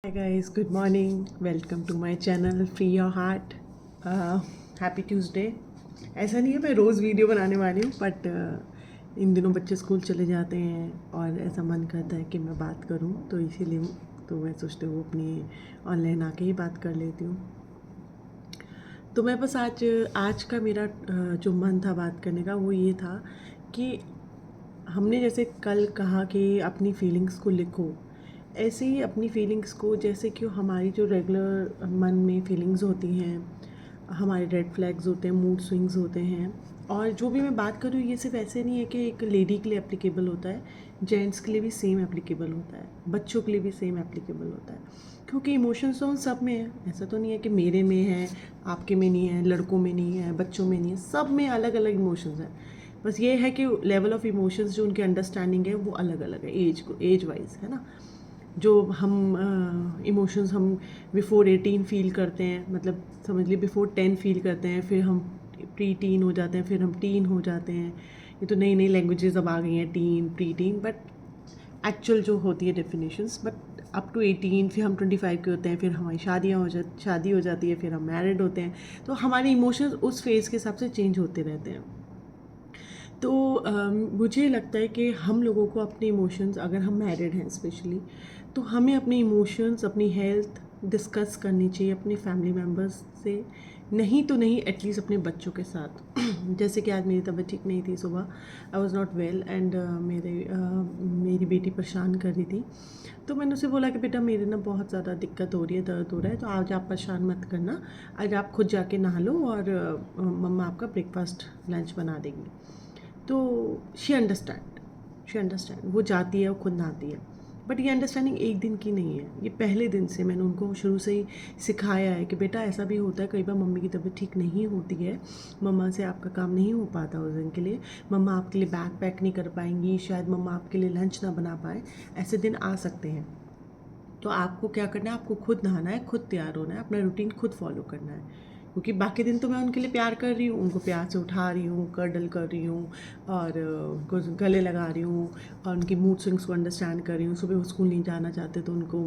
Hi guys, good morning. Welcome to my channel Free Your Heart. Happy Tuesday. ऐसा नहीं है मैं रोज़ video बनाने वाली हूँ बट इन दिनों बच्चे स्कूल चले जाते हैं और ऐसा मन करता है कि मैं बात करूँ तो इसीलिए तो मैं सोचती हूँ अपनी ऑनलाइन आके ही बात कर लेती हूँ। तो मैं बस आज का मेरा जो मन था बात करने का वो ये था कि हमने जैसे कल कहा कि अपनी फीलिंग्स को लिखो, ऐसे ही अपनी फीलिंग्स को जैसे कि हमारी जो रेगुलर मन में फीलिंग्स होती हैं, हमारे रेड फ्लैग्स होते हैं, मूड स्विंग्स होते हैं। और जो भी मैं बात कर रही हूँ ये सिर्फ ऐसे नहीं है कि एक लेडी के लिए एप्लीकेबल होता है, जेंट्स के लिए भी सेम एप्लीकेबल होता है, बच्चों के लिए भी सेम एप्लीकेबल होता है। क्योंकि इमोशंस तो उन सब में है, ऐसा तो नहीं है कि मेरे में है आपके में नहीं है, लड़कों में नहीं है, बच्चों में नहीं है, सब में अलग अलग इमोशंस हैं। बस ये है कि लेवल ऑफ इमोशंस जो उनकी अंडरस्टैंडिंग है वो अलग अलग है, एज वाइज है ना। जो हम इमोशंस हम बिफोर 18 फील करते हैं, मतलब समझ लीजिए बिफोर 10 फील करते हैं, फिर हम प्री टीन हो जाते हैं, फिर हम टीन हो जाते हैं। ये तो नई नई लैंग्वेजेस अब आ गई हैं, tin pre tin, but actual जो होती है डेफिनेशंस, बट अप टू 18 फिर हम 25 के होते हैं, फिर हमारी शादी हो जाती है, फिर हम मैरिड होते हैं। तो हमारे इमोशंस उस फेज़ के हिसाब से चेंज होते रहते हैं। तो मुझे लगता है कि हम लोगों को अपने इमोशंस, अगर हम मैरिड हैं स्पेशली, तो हमें अपने इमोशंस, अपनी हेल्थ डिस्कस करनी चाहिए अपने फैमिली मेम्बर्स से, नहीं तो नहीं एटलीस्ट अपने बच्चों के साथ। जैसे कि आज मेरी तबीयत ठीक नहीं थी, सुबह I was not well and मेरी बेटी परेशान कर रही थी। तो मैंने उसे बोला कि बेटा मेरे ना बहुत ज़्यादा दिक्कत हो रही है, दर्द हो रहा है, तो आज आप परेशान मत करना, आज आप खुद जाके नहा लो और मम्मा आपका ब्रेकफास्ट लंच बना देंगी। तो शी अंडरस्टैंड वो जाती है, वो खुद नहाती है। बट ये अंडरस्टैंडिंग एक दिन की नहीं है, ये पहले दिन से मैंने उनको शुरू से ही सिखाया है कि बेटा ऐसा भी होता है, कई बार मम्मी की तबीयत ठीक नहीं होती है, मम्मा से आपका काम नहीं हो पाता उस दिन के लिए, मम्मा आपके लिए बैग पैक नहीं कर पाएंगी, शायद मम्मा आपके लिए लंच ना बना पाए, ऐसे दिन आ सकते हैं। तो आपको क्या करना है, आपको खुद नहाना है, खुद तैयार होना है, अपना रूटीन खुद फॉलो करना है। क्योंकि बाकी दिन तो मैं उनके लिए प्यार कर रही हूँ, उनको प्यार से उठा रही हूँ, कर्डल कर रही हूँ और उनको गले लगा रही हूँ और उनकी मूड स्विंग्स को अंडरस्टैंड कर रही हूँ। सुबह वो स्कूल नहीं जाना चाहते तो उनको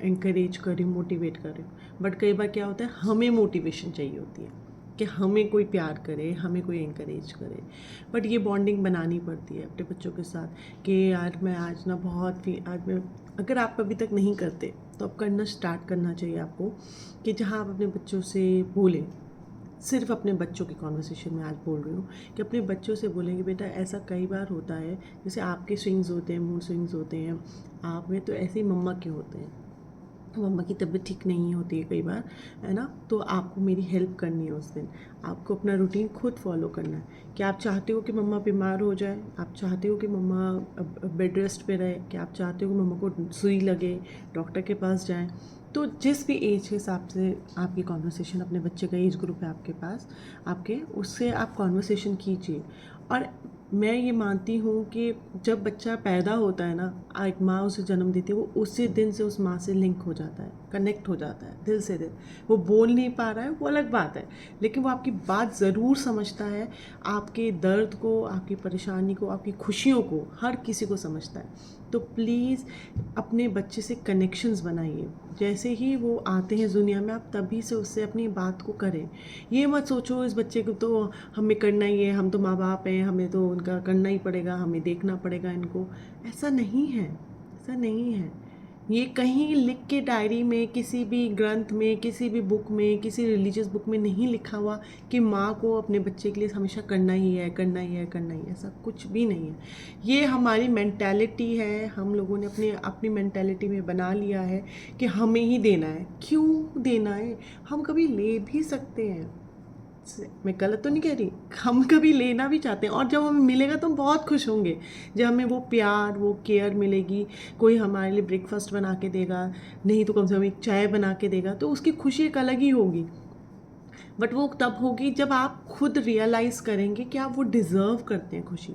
इंकरेज कर रही हूँ, मोटिवेट कर रही हूँ। बट कई बार क्या होता है, हमें मोटिवेशन चाहिए होती है कि हमें कोई प्यार करे, हमें कोई इंकरेज करे। बट ये बॉन्डिंग बनानी पड़ती है अपने बच्चों के साथ कि यार मैं आज ना आज मैं, अगर आप अभी तक नहीं करते तो अब करना स्टार्ट करना चाहिए आपको, कि जहाँ आप अपने बच्चों से बोलें, सिर्फ अपने बच्चों की कॉन्वर्सेशन में आज बोल रही हूँ, कि अपने बच्चों से बोलें कि बेटा ऐसा कई बार होता है, जैसे आपके स्विंग्स होते हैं, मूड स्विंग्स होते हैं, आप में तो ऐसे ही मम्मा के होते हैं, मम्मा की तबीयत ठीक नहीं होती है कई बार, है ना। तो आपको मेरी हेल्प करनी है उस दिन, आपको अपना रूटीन खुद फॉलो करना है। कि आप चाहते हो कि मम्मा बीमार हो जाए, आप चाहते हो कि मम्मा बेड रेस्ट पे रहे, कि आप चाहते हो कि मम्मा को सुई लगे, डॉक्टर के पास जाएं। तो जिस भी एज के हिसाब से आपकी कॉन्वर्सेशन, अपने बच्चे का एज ग्रुप है आपके पास, आपके उससे आप कॉन्वर्सेशन कीजिए। और मैं ये मानती हूँ कि जब बच्चा पैदा होता है ना, एक माँ उसे जन्म देती है, वो उसी दिन से उस माँ से लिंक हो जाता है, कनेक्ट हो जाता है दिल से दिल। वो बोल नहीं पा रहा है, वो अलग बात है, लेकिन वो आपकी बात ज़रूर समझता है, आपके दर्द को, आपकी परेशानी को, आपकी खुशियों को, हर किसी को समझता है। तो प्लीज़ अपने बच्चे से कनेक्शंस बनाइए। जैसे ही वो आते हैं दुनिया में, आप तभी से उससे अपनी बात को करें। ये मत सोचो इस बच्चे को तो हमें करना ही है, हम तो माँ बाप हैं, हमें तो उनका करना ही पड़ेगा, हमें देखना पड़ेगा इनको। ऐसा नहीं है, ऐसा नहीं है। ये कहीं लिख के डायरी में, किसी भी ग्रंथ में, किसी भी बुक में, किसी रिलीजियस बुक में नहीं लिखा हुआ कि माँ को अपने बच्चे के लिए हमेशा करना ही है, करना ही है, करना ही है। ऐसा कुछ भी नहीं है। ये हमारी मेंटालिटी है, हम लोगों ने अपनी अपनी मेंटालिटी में बना लिया है कि हमें ही देना है। क्यों देना है? हम कभी ले भी सकते हैं, मैं गलत तो नहीं कह रही, हम कभी लेना भी चाहते हैं, और जब हमें मिलेगा तो हम बहुत खुश होंगे। जब हमें वो प्यार, वो केयर मिलेगी, कोई हमारे लिए ब्रेकफास्ट बना के देगा, नहीं तो कम से कम एक चाय बना के देगा, तो उसकी खुशी एक अलग ही होगी। बट वो तब होगी जब आप खुद रियलाइज़ करेंगे कि आप वो डिज़र्व करते हैं खुशी।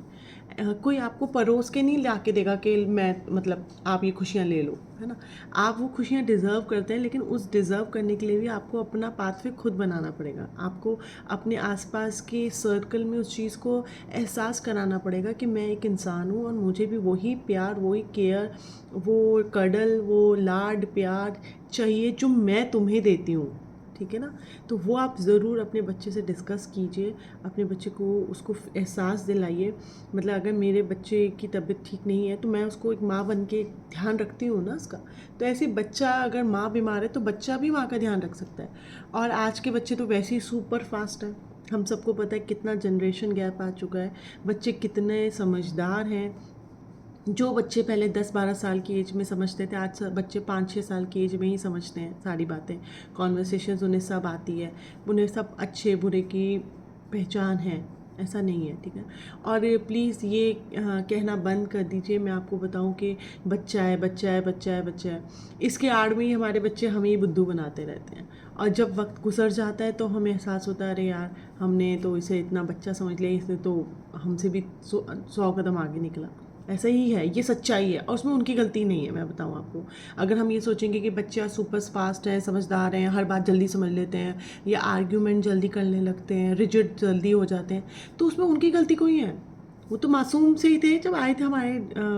कोई आपको परोस के नहीं ला के देगा कि मैं मतलब आप ये खुशियाँ ले लो, है ना। आप वो खुशियाँ डिज़र्व करते हैं, लेकिन उस डिज़र्व करने के लिए भी आपको अपना पाथवे खुद बनाना पड़ेगा। आपको अपने आसपास के सर्कल में उस चीज़ को एहसास कराना पड़ेगा कि मैं एक इंसान हूँ और मुझे भी वही प्यार, वही केयर, वो कडल, वो लाड प्यार चाहिए जो मैं तुम्हें देती हूँ, ठीक है ना। तो वो आप ज़रूर अपने बच्चे से डिस्कस कीजिए, अपने बच्चे को उसको एहसास दिलाइए। मतलब अगर मेरे बच्चे की तबीयत ठीक नहीं है तो मैं उसको एक माँ बन के ध्यान रखती हूँ ना उसका। तो ऐसे बच्चा अगर माँ बीमार है तो बच्चा भी माँ का ध्यान रख सकता है। और आज के बच्चे तो वैसे ही सुपर फास्ट हैं, हम सबको पता है कितना जनरेशन गैप आ चुका है, बच्चे कितने समझदार हैं। जो बच्चे पहले 10-12 साल की एज में समझते थे, आज बच्चे 5-6 साल की एज में ही समझते हैं सारी बातें। कॉन्वर्सेशंस उन्हें सब आती है, उन्हें सब अच्छे बुरे की पहचान है, ऐसा नहीं है, ठीक है। और प्लीज़ ये कहना बंद कर दीजिए, मैं आपको बताऊं कि बच्चा है, बच्चा है, बच्चा है, बच्चा है। इसके आड़ में ही हमारे बच्चे हमें ही बुद्धू बनाते रहते हैं, और जब वक्त गुजर जाता है तो हमें एहसास होता है, अरे यार हमने तो इसे इतना बच्चा समझ लिया, इसने तो हमसे भी 100 कदम आगे निकला। ऐसा ही है, ये सच्चाई है, और उसमें उनकी गलती नहीं है। मैं बताऊँ आपको, अगर हम ये सोचेंगे कि बच्चा सुपर फास्ट है, समझदार हैं, हर बात जल्दी समझ लेते हैं, या आर्ग्यूमेंट जल्दी करने लगते हैं, रिजिड जल्दी हो जाते हैं, तो उसमें उनकी गलती कोई है। वो तो मासूम से ही थे जब आए थे हमारे,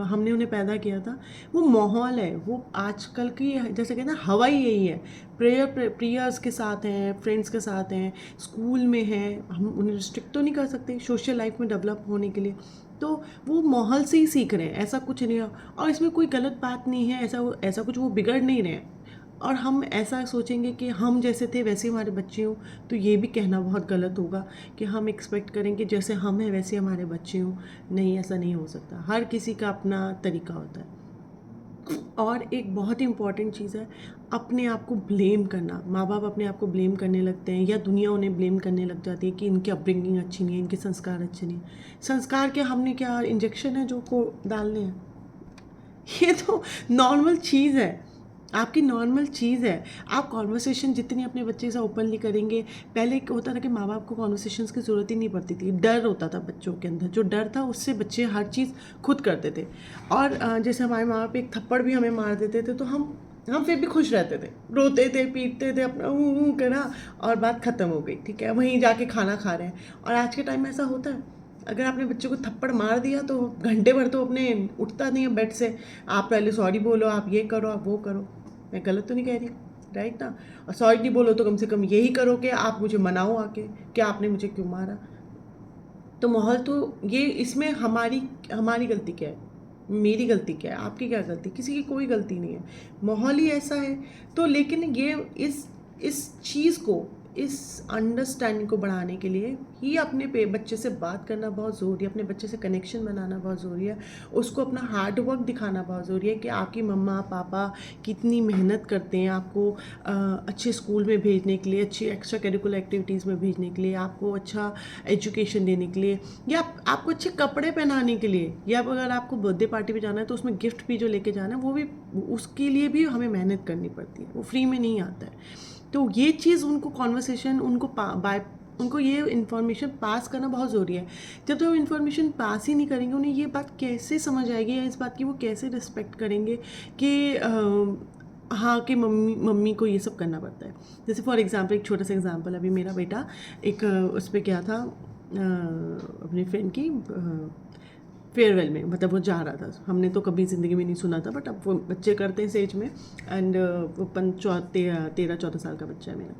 हमने उन्हें पैदा किया था। वो माहौल है, वो आजकल की जैसे कहते हैं हवा ही यही है। प्रेयर्स के साथ हैं, फ्रेंड्स के साथ हैं, स्कूल में हैं, हम उन्हें रिस्ट्रिक्ट तो नहीं कर सकते सोशल लाइफ में डेवलप होने के लिए। तो वो माहौल से ही सीख रहे हैं, ऐसा कुछ नहीं है, और इसमें कोई गलत बात नहीं है। ऐसा कुछ वो बिगड़ नहीं रहे हैं। और हम ऐसा सोचेंगे कि हम जैसे थे वैसे हमारे बच्चे हों, तो ये भी कहना बहुत गलत होगा कि हम एक्सपेक्ट करें कि जैसे हम हैं वैसे हमारे बच्चे हों। नहीं, ऐसा नहीं हो सकता, हर किसी का अपना तरीका होता है। और एक बहुत ही इम्पॉर्टेंट चीज़ है, अपने आप को ब्लेम करना। माँ बाप अपने आप को ब्लेम करने लगते हैं, या दुनिया उन्हें ब्लेम करने लग जाती है कि इनकी अपब्रिंगिंग अच्छी नहीं है, इनके संस्कार अच्छे नहीं हैं। संस्कार क्या, हमने क्या इंजेक्शन है जो को डालने हैं? ये तो नॉर्मल चीज़ है, आपकी नॉर्मल चीज़ है। आप कॉन्वर्सेशन जितनी अपने बच्चे से ओपनली करेंगे, पहले होता था कि माँ बाप को कॉन्वर्सेशंस की ज़रूरत ही नहीं पड़ती थी, डर होता था बच्चों के अंदर, जो डर था उससे बच्चे हर चीज़ खुद करते थे। और जैसे हमारे माँ बाप एक थप्पड़ भी हमें मार देते थे तो हम फिर भी खुश रहते थे, रोते थे, पीटते थे, अपना करा, और बात ख़त्म हो गई, ठीक है, वहीं जाके खाना खा रहे हैं। और आज के टाइम में ऐसा होता है, अगर आपने बच्चे को थप्पड़ मार दिया तो घंटे भर तो अपने उठता नहीं है बेड से। आप पहले सॉरी बोलो, आप ये करो, आप वो करो। मैं गलत तो नहीं कह रही, राइट ना। और सॉरी नहीं बोलो तो कम से कम यही करो कि आप मुझे मनाओ आके कि आपने मुझे क्यों मारा। तो माहौल तो ये, इसमें हमारी हमारी गलती क्या है, मेरी गलती क्या है, आपकी क्या गलती, किसी की कोई गलती नहीं है, माहौल ही ऐसा है। तो लेकिन ये इस चीज़ को, इस अंडरस्टैंडिंग को बढ़ाने के लिए ही अपने बच्चे से बात करना बहुत ज़रूरी है, अपने बच्चे से कनेक्शन बनाना बहुत ज़रूरी है, उसको अपना हार्ड वर्क दिखाना बहुत ज़रूरी है कि आपकी मम्मा पापा कितनी मेहनत करते हैं आपको अच्छे स्कूल में भेजने के लिए, अच्छी एक्स्ट्रा करिकुलर एक्टिविटीज़ में भेजने के लिए, आपको अच्छा एजुकेशन देने के लिए, या आपको अच्छे कपड़े पहनाने के लिए, या अगर आपको बर्थडे पार्टी पे जाना है तो उसमें गिफ्ट भी जो लेके जाना है वो भी, उसके लिए भी हमें मेहनत करनी पड़ती है, वो फ्री में नहीं आता है। तो ये चीज़ उनको कॉन्वर्सेशन, उनको ये इन्फॉर्मेशन पास करना बहुत ज़रूरी है। जब तक वो इन्फॉर्मेशन पास ही नहीं करेंगे, उन्हें ये बात कैसे समझ आएगी, या इस बात की वो कैसे रिस्पेक्ट करेंगे कि हाँ, कि मम्मी को ये सब करना पड़ता है। जैसे फॉर एग्ज़ाम्पल, एक छोटा सा एग्ज़ाम्पल, अभी मेरा बेटा एक उस पर क्या था, अपने फ्रेंड की फेयरवेल में, मतलब वो जा रहा था, हमने तो कभी ज़िंदगी में नहीं सुना था, बट अब वो बच्चे करते हैं इस एज में। एंड वो 13-14 साल का बच्चा है मेरा,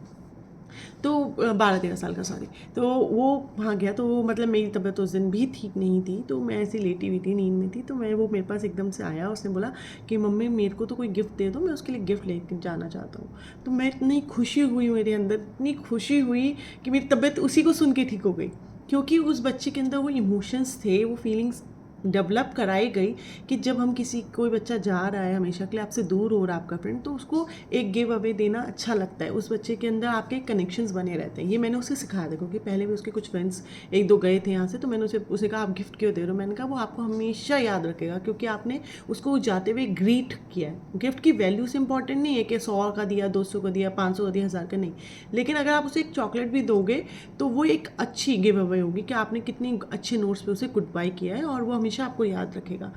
तो 12-13 साल का, सॉरी। तो वो वहाँ गया, तो वो मतलब मेरी तबीयत उस दिन भी ठीक नहीं थी, तो मैं ऐसी लेटी हुई थी, नींद में थी, तो वो मेरे पास एकदम से आया, उसने बोला कि मम्मी मेरे को तो कोई गिफ्ट दे दो, मैं उसके लिए गिफ्ट लेके जाना चाहता हूँ। तो मैं इतनी खुशी हुई, मेरे अंदर इतनी खुशी हुई कि मेरी तबीयत उसी को सुन के ठीक हो गई, क्योंकि उस बच्चे के अंदर वो इमोशंस थे, वो फीलिंग्स डेवलप कराई गई कि जब हम किसी कोई बच्चा जा रहा है हमेशा के लिए आपसे दूर हो रहा है आपका फ्रेंड, तो उसको एक गिव अवे देना अच्छा लगता है, उस बच्चे के अंदर आपके कनेक्शंस बने रहते हैं। ये मैंने उसे सिखाया था, क्योंकि पहले भी उसके कुछ फ्रेंड्स एक दो गए थे यहाँ से, तो मैंने उसे कहा आप गिफ्ट क्यों दे रहे हो, मैंने कहा वो आपको हमेशा याद रखेगा क्योंकि आपने उसको जाते हुए ग्रीट किया है। गिफ्ट की वैल्यू से इंपॉर्टेंट नहीं है कि 100 का दिया, 200 का दिया, 500 का दिया, 1000 का नहीं, लेकिन अगर आप उसे एक चॉकलेट भी दोगे तो वो एक अच्छी गिव अवे होगी कि आपने कितनी अच्छे नोट्स पे उसे गुड बाय किया है और वो हमेशा आपको याद रखेगा।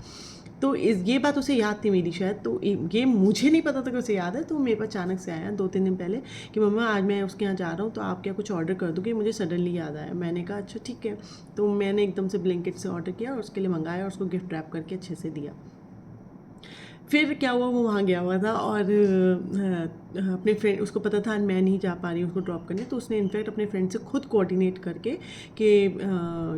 तो ये बात उसे याद थी मेरी शायद, तो ये मुझे नहीं पता था कि उसे याद है, तो मेरे पास अचानक से आया 2-3 दिन पहले कि मम्मा आज मैं उसके यहाँ जा रहा हूँ तो आप क्या कुछ ऑर्डर कर दोगे, मुझे सडनली याद आया। मैंने कहा अच्छा ठीक है, तो मैंने एकदम से ब्लिंकिट से ऑर्डर किया और उसके लिए मंगाया और उसको गिफ्ट रैप करके अच्छे से दिया। फिर क्या हुआ, वो वहाँ गया हुआ था और अपने फ्रेंड, उसको पता था मैं नहीं जा पा रही हूँ उसको ड्रॉप करने, तो उसने इनफैक्ट अपने फ्रेंड से खुद कोऑर्डिनेट करके कि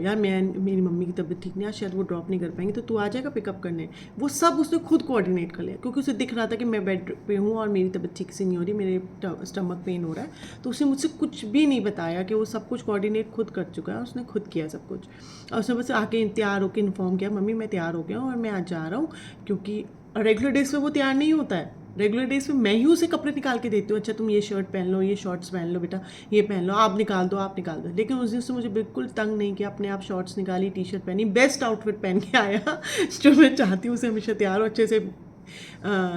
यार मेरी मम्मी की तबीयत ठीक नहीं है, शायद वो ड्रॉप नहीं कर पाएंगी, तो तू आ जाएगा पिकअप करने। वो सब उसने खुद कोऑर्डिनेट कर लिया, क्योंकि उसे दिख रहा था कि मैं बेड पे हूँ और मेरी तबीयत ठीक से नहीं हो रही, मेरे स्टमक पेन हो रहा है, तो उसने मुझसे कुछ भी नहीं बताया कि वो सब कुछ कोऑर्डिनेट खुद कर चुका है, उसने खुद किया सब कुछ। और उसने बस आके तैयार होकर इन्फॉर्म किया मम्मी मैं तैयार हो गया हूँ और मैं आज जा रहा हूँ, क्योंकि रेगुलर डेज पे वो तैयार नहीं होता है। रेगुलर डेज पे मैं ही उसे कपड़े निकाल के देती हूँ, अच्छा तुम ये शर्ट पहन लो, ये शॉर्ट्स पहन लो बेटा, ये पहन लो, आप निकाल दो, आप निकाल दो। लेकिन उस दिन से मुझे बिल्कुल तंग नहीं किया, अपने आप शॉर्ट्स निकाली, टी शर्ट पहनी, बेस्ट आउटफिट पहन के आया जो मैं चाहती हूँ, उसे हमेशा तैयार हो, अच्छे से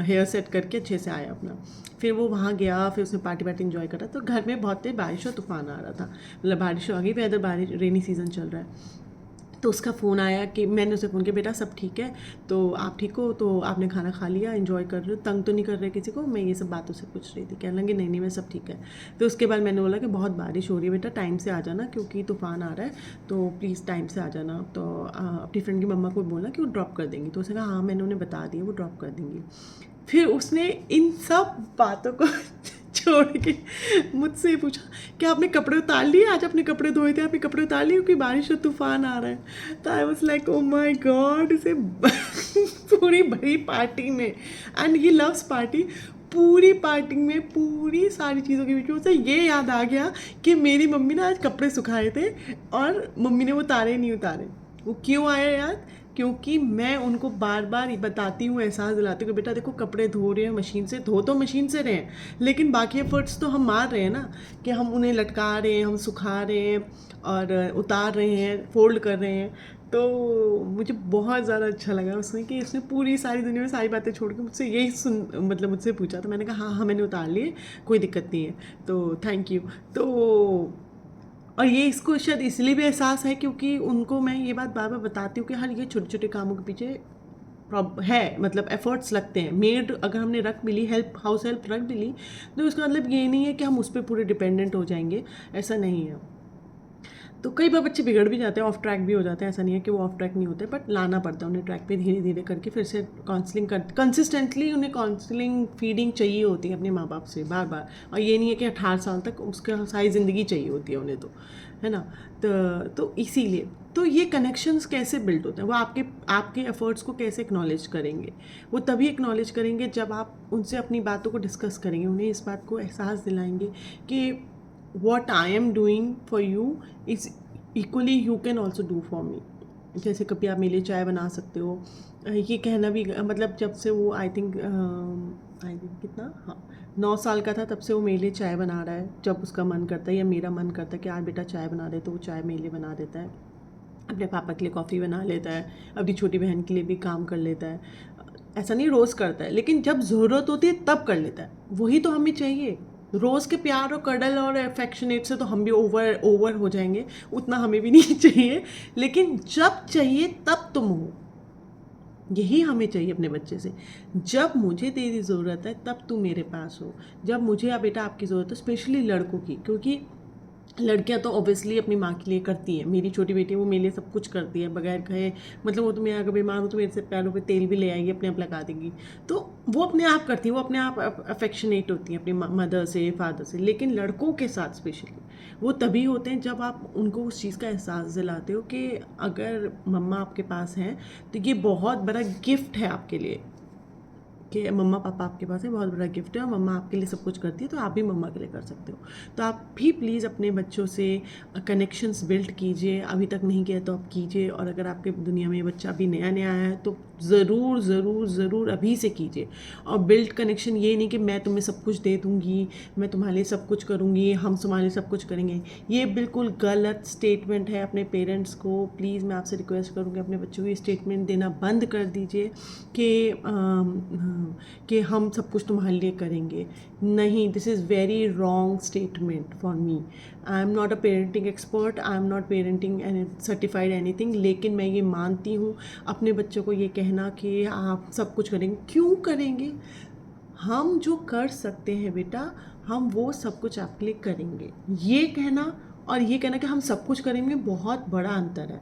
हेयर सेट करके अच्छे से आया अपना। फिर वो वहाँ गया, फिर उसने पार्टी वार्टी इन्जॉय करा, तो घर में बहुत तेज बारिश और तूफान आ रहा था, मतलब बारिश आ गई, वेदर बारिश, रेनी सीजन चल रहा है। तो उसका फ़ोन आया कि मैंने उसे फ़ोन किया बेटा सब ठीक है, तो आप ठीक हो, तो आपने खाना खा लिया, एंजॉय कर रहे हो, तंग तो नहीं कर रहे किसी को, मैं ये सब बातों से पूछ रही थी। कहने लगे नहीं नहीं मैं सब ठीक है। फिर उसके बाद मैंने बोला कि बहुत बारिश हो रही है बेटा, टाइम से आ जाना क्योंकि तूफ़ान आ रहा है, तो प्लीज़ टाइम से आ जाना। तो अपनी फ्रेंड की मम्मा को बोला कि वो ड्रॉप कर देंगी, तो उसने कहा हाँ मैंने उन्हें बता दिया वो ड्रॉप कर देंगी। फिर उसने इन सब बातों को छोड़ के मुझसे पूछा कि आपने कपड़े उतार लिए, आज अपने कपड़े धोए थे, आपने कपड़े उतार लिए क्योंकि बारिश और तूफान आ रहा है। तो I was like oh my God, इसे पूरी बड़ी पार्टी में, एंड ही लव्स पार्टी, पूरी पार्टी में पूरी सारी चीज़ों के बीच में उसे ये याद आ गया कि मेरी मम्मी ने आज कपड़े सुखाए थे और मम्मी ने वो उतारे नहीं उतारे। वो क्यों आया याद, क्योंकि मैं उनको बार बार बताती हूँ, एहसास दिलाती हूँ कि बेटा देखो कपड़े धो रहे हैं मशीन से, धो तो मशीन से रहे हैं, लेकिन बाकी एफर्ट्स तो हम मार रहे हैं ना, कि हम उन्हें लटका रहे हैं, हम सुखा रहे हैं और उतार रहे हैं, फोल्ड कर रहे हैं। तो मुझे बहुत ज़्यादा अच्छा लगा उसने कि इसने पूरी सारी दुनिया में सारी बातें छोड़ के मुझसे यही मतलब मुझसे पूछा। तो मैंने कहा हाँ हाँ मैंने उतार लिए, कोई दिक्कत नहीं है, तो थैंक यू। तो और ये इसको शायद इसलिए भी एहसास है क्योंकि उनको मैं ये बात बार बार बताती हूँ कि हर ये छोटे छोटे कामों के पीछे है, मतलब एफर्ट्स लगते हैं। मेड अगर हमने रख भी ली, हेल्प हाउस हेल्प रख भी ली, तो इसका मतलब ये नहीं है कि हम उस पर पूरे डिपेंडेंट हो जाएंगे, ऐसा नहीं है। तो कई बार बच्चे बिगड़ भी जाते हैं, ऑफ ट्रैक भी हो जाते हैं, ऐसा नहीं है कि वो ऑफ ट्रैक नहीं होते, बट लाना पड़ता है उन्हें ट्रैक पे धीरे धीरे करके, फिर से काउंसलिंग कर कंसिस्टेंटली उन्हें काउंसलिंग फीडिंग चाहिए होती है अपने माँ बाप से बार बार। और ये नहीं है कि 18 साल तक उसका सारी ज़िंदगी चाहिए होती है उन्हें, तो है ना। तो इसीलिए तो ये कनेक्शंस कैसे बिल्ड होते हैं, वो आपके एफर्ट्स को कैसे एक्नॉलेज करेंगे, वो तभी एक्नॉलेज करेंगे जब आप उनसे अपनी बातों को डिस्कस करेंगे, उन्हें इस बात को एहसास दिलाएंगे कि what I am doing for you is equally you can also do for me। जैसे कभी आप मेरे लिए चाय बना सकते हो, ये कहना भी, मतलब जब से वो आई थिंक कितना, हाँ 9 साल का था, तब से वो मेरे लिए चाय बना रहा है, जब उसका मन करता है या मेरा मन करता है कि आज बेटा चाय बना दे, तो वो चाय मेरे लिए बना देता है। अपने पापा के लिए कॉफ़ी बना लेता है, अपनी छोटी बहन के लिए भी काम कर लेता है, ऐसा नहीं रोज़ करता है, लेकिन जब ज़रूरत होती है तब कर लेता है। वही तो हमें चाहिए, रोज़ के प्यार और कडल और अफेक्शनेट से तो हम भी ओवर हो जाएंगे, उतना हमें भी नहीं चाहिए, लेकिन जब चाहिए तब तुम हो, यही हमें चाहिए अपने बच्चे से। जब मुझे तेरी ज़रूरत है तब तू मेरे पास हो, जब मुझे या बेटा आपकी ज़रूरत है, स्पेशली लड़कों की, क्योंकि लड़कियां तो ऑब्वियसली अपनी माँ के लिए करती हैं। मेरी छोटी बेटी वो मेरे लिए सब कुछ करती है बगैर कहे, मतलब वो तो मैं अगर बीमार हूँ तो मेरे से पैरों पे तेल भी ले आएगी, अपने आप लगा देगी, तो वो अपने आप करती है, वो अपने आप अफेक्शनेट होती हैं अपनी मदर से फादर से। लेकिन लड़कों के साथ स्पेशली वो तभी होते हैं जब आप उनको उस चीज़ का एहसास दिलाते हो कि अगर मम्मा आपके पास हैं तो ये बहुत बड़ा गिफ्ट है आपके लिए कि मम्मा पापा आपके पास है, बहुत बड़ा गिफ्ट है और मम्मा आपके लिए सब कुछ करती है, तो आप भी मम्मा के लिए कर सकते हो। तो आप भी प्लीज़ अपने बच्चों से कनेक्शंस बिल्ड कीजिए, अभी तक नहीं किया तो आप कीजिए। और अगर आपके दुनिया में ये बच्चा अभी नया नया आया है तो ज़रूर ज़रूर ज़रूर अभी से कीजिए। और बिल्ड कनेक्शन ये नहीं कि मैं तुम्हें सब कुछ दे दूँगी, मैं तुम्हारे लिए सब कुछ करूँगी, हम तुम्हारे लिए सब कुछ करेंगे। ये बिल्कुल गलत स्टेटमेंट है। अपने पेरेंट्स को प्लीज़ मैं आपसे रिक्वेस्ट करूँगी, अपने बच्चों को ये स्टेटमेंट देना बंद कर दीजिए कि हम सब कुछ तुम्हारे लिए करेंगे। नहीं, this is very wrong statement for me. I am not a parenting expert, I am not parenting certified anything, लेकिन मैं ये मानती हूँ अपने बच्चों को ये कहना कि आप सब कुछ करेंगे। क्यों करेंगे? हम जो कर सकते हैं बेटा, हम वो सब कुछ आपके लिए करेंगे। ये कहना और ये कहना कि हम सब कुछ करेंगे, बहुत बड़ा अंतर है।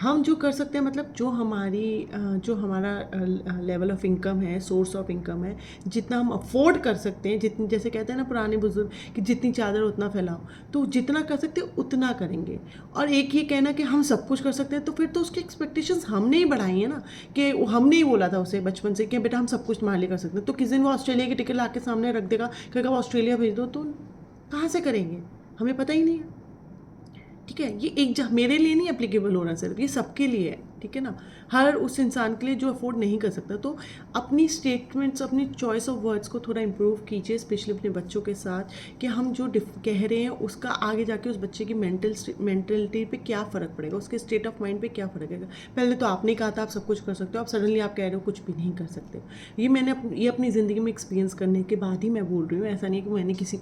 हम जो कर सकते हैं, मतलब जो हमारा लेवल ऑफ इनकम है, सोर्स ऑफ इनकम है, जितना हम अफोर्ड कर सकते हैं, जितनी, जैसे कहते हैं ना पुराने बुजुर्ग कि जितनी चादर उतना फैलाओ, तो जितना कर सकते हैं उतना करेंगे। और एक ये कहना कि हम सब कुछ कर सकते हैं, तो फिर तो उसकी एक्सपेक्टेशंस हमने ही बढ़ाई है ना, कि हमने ही बोला था उसे बचपन से कि बेटा हम सब कुछ तुम्हारे लिए कर सकते हैं। तो किस दिन वो ऑस्ट्रेलिया की टिकट ला के सामने रख देगा, कहेगा ऑस्ट्रेलिया भेज दो, तो कहाँ से करेंगे? हमें पता ही नहीं है। ठीक है, ये एक मेरे लिए नहीं एप्लीकेबल हो रहा सिर्फ, ये सबके लिए है। ठीक है ना, हर उस इंसान के लिए जो अफोर्ड नहीं कर सकता। तो अपनी स्टेटमेंट्स, अपनी चॉइस ऑफ वर्ड्स को थोड़ा इम्प्रूव कीजिए, स्पेशली अपने बच्चों के साथ, कि हम जो कह रहे हैं उसका आगे जाके उस बच्चे की मेंटलिटी पे क्या फ़र्क पड़ेगा, उसके स्टेट ऑफ माइंड पे क्या फ़र्क है। पहले तो आपने कहा था आप सब कुछ कर सकते हो, अब सडनली आप कह रहे हो कुछ भी नहीं कर सकते। ये अपनी ज़िंदगी में एक्सपीरियंस करने के बाद ही मैं बोल रही हूँ। ऐसा नहीं है कि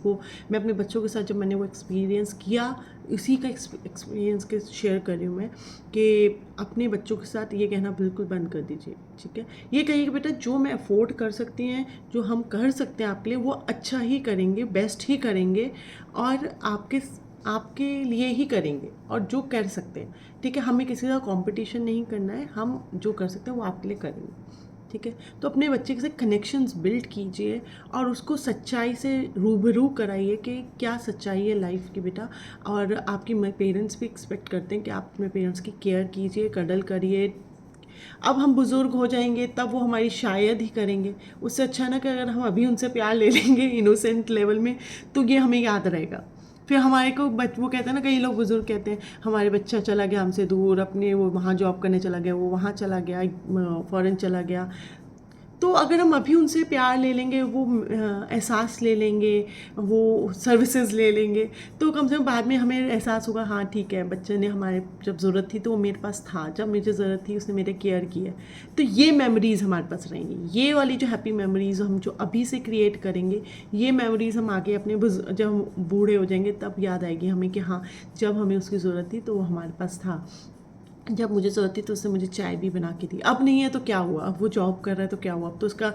मैं अपने बच्चों के साथ जब मैंने वो एक्सपीरियंस किया, उसी का एक्सपीरियंस के शेयर कर रही हूँ मैं, कि अपने बच्चों के साथ ये कहना बिल्कुल बंद कर दीजिए। ठीक है, ये कहिए कि बेटा जो मैं अफोर्ड कर सकती हैं, जो हम कर सकते हैं आपके लिए, वो अच्छा ही करेंगे, बेस्ट ही करेंगे, और आपके लिए ही करेंगे, और जो कर सकते हैं। ठीक है, हमें किसी का कंपटीशन नहीं करना है, हम जो कर सकते हैं वो आपके लिए करेंगे। ठीक है, तो अपने बच्चे के साथ कनेक्शंस बिल्ड कीजिए और उसको सच्चाई से रूबरू कराइए कि क्या सच्चाई है लाइफ की बेटा। और आपकी पेरेंट्स भी एक्सपेक्ट करते हैं कि आप अपने पेरेंट्स की केयर कीजिए, कडल करिए। अब हम बुज़ुर्ग हो जाएंगे तब वो हमारी शायद ही करेंगे। उससे अच्छा ना कि अगर हम अभी उनसे प्यार ले लेंगे इनोसेंट लेवल में, तो ये हमें याद रहेगा। फिर हमारे को वो कहते हैं ना, कई लोग बुज़ुर्ग कहते हैं हमारे बच्चा चला गया हमसे दूर, अपने वो वहाँ जॉब करने चला गया, वो वहाँ चला गया, फ़ॉरेन चला गया। तो अगर हम अभी उनसे प्यार ले लेंगे, वो एहसास ले लेंगे, वो सर्विसेज ले लेंगे, तो कम से कम बाद में हमें एहसास होगा हाँ ठीक है, बच्चे ने हमारे जब ज़रूरत थी तो वो मेरे पास था, जब मुझे ज़रूरत थी उसने मेरे केयर की है। तो ये मेमोरीज़ हमारे पास रहेंगी, ये वाली जो हैप्पी मेमोरीज़ हम जो अभी से क्रिएट करेंगे, ये मेमोरीज़ हम आगे अपने जब हम बूढ़े हो जाएंगे तब याद आएगी हमें कि हाँ, जब हमें उसकी ज़रूरत थी तो वो हमारे पास था, जब मुझे ज़रूरत थी तो उसने मुझे चाय भी बना के दी। अब नहीं है तो क्या हुआ, अब वो जॉब कर रहा है तो क्या हुआ, अब तो उसका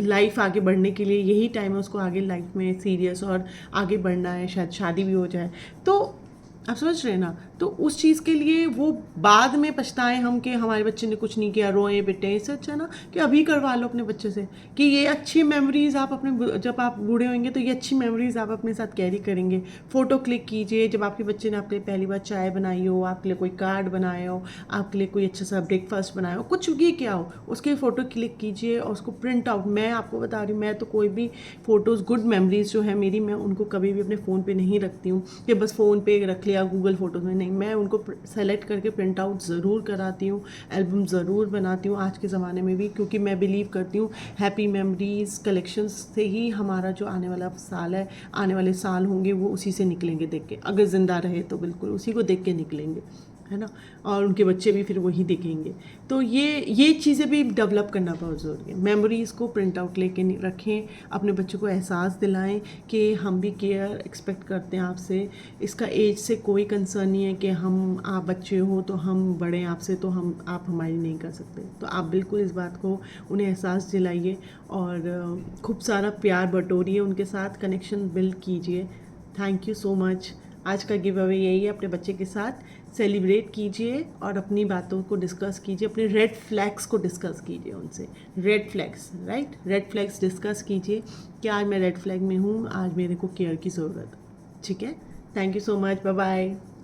लाइफ आगे बढ़ने के लिए यही टाइम है, उसको आगे लाइफ में सीरियस और आगे बढ़ना है, शायद शादी भी हो जाए। तो आप समझ रहे हैं ना, तो उस चीज़ के लिए वो बाद में पछताएं हम कि हमारे बच्चे ने कुछ नहीं किया, रोए बेटे। इससे अच्छा ना कि अभी करवा लो अपने बच्चे से, कि ये अच्छी मेमोरीज़ आप अपने, जब आप बूढ़े होंगे तो ये अच्छी मेमोरीज़ आप अपने साथ कैरी करेंगे। फ़ोटो क्लिक कीजिए, जब आपके बच्चे ने आपके लिए पहली बार चाय बनाई हो, आपके लिए कोई कार्ड बनाया हो, आपके लिए कोई अच्छा सा ब्रेकफास्ट बनाया हो, कुछ भी क्या हो, उसके फ़ोटो क्लिक कीजिए और उसको प्रिंट आउट। मैं आपको बता रही हूँ, मैं तो कोई भी फ़ोटोज़, गुड मेमोरीज़ जो है मेरी, मैं उनको कभी भी अपने फ़ोन पे नहीं रखती हूँ कि बस फ़ोन पे रख लिया गूगल फ़ोटोज़ में, नहीं, मैं उनको सेलेक्ट करके प्रिंट आउट ज़रूर कराती हूँ, एल्बम ज़रूर बनाती हूँ आज के ज़माने में भी, क्योंकि मैं बिलीव करती हूँ हैप्पी मेमोरीज़ कलेक्शंस से ही हमारा जो आने वाला साल है, आने वाले साल होंगे वो उसी से निकलेंगे देख के, अगर ज़िंदा रहे तो बिल्कुल उसी को देख के निकलेंगे, है ना। और उनके बच्चे भी फिर वही देखेंगे। तो ये चीज़ें भी डेवलप करना बहुत ज़रूरी है। मेमोरीज़ को प्रिंट आउट लेके रखें, अपने बच्चों को एहसास दिलाएं कि हम भी केयर एक्सपेक्ट करते हैं आपसे। इसका एज से कोई कंसर्न नहीं है कि आप बच्चे हो तो हम बड़े हैं आपसे, तो आप हमारी नहीं कर सकते। तो आप बिल्कुल इस बात को उन्हें एहसास दिलाइए और खूब सारा प्यार बटोरिए, उनके साथ कनेक्शन बिल्ड कीजिए। Thank you so much. आज का गिव अवे यही है, अपने बच्चे के साथ सेलिब्रेट कीजिए और अपनी बातों को डिस्कस कीजिए, अपने रेड फ्लैग्स को डिस्कस कीजिए उनसे। Red flags, right, red flags discuss कीजिए कि आज मैं रेड फ्लैग में हूँ, आज मेरे को केयर की ज़रूरत। ठीक है, thank you so much, bye bye.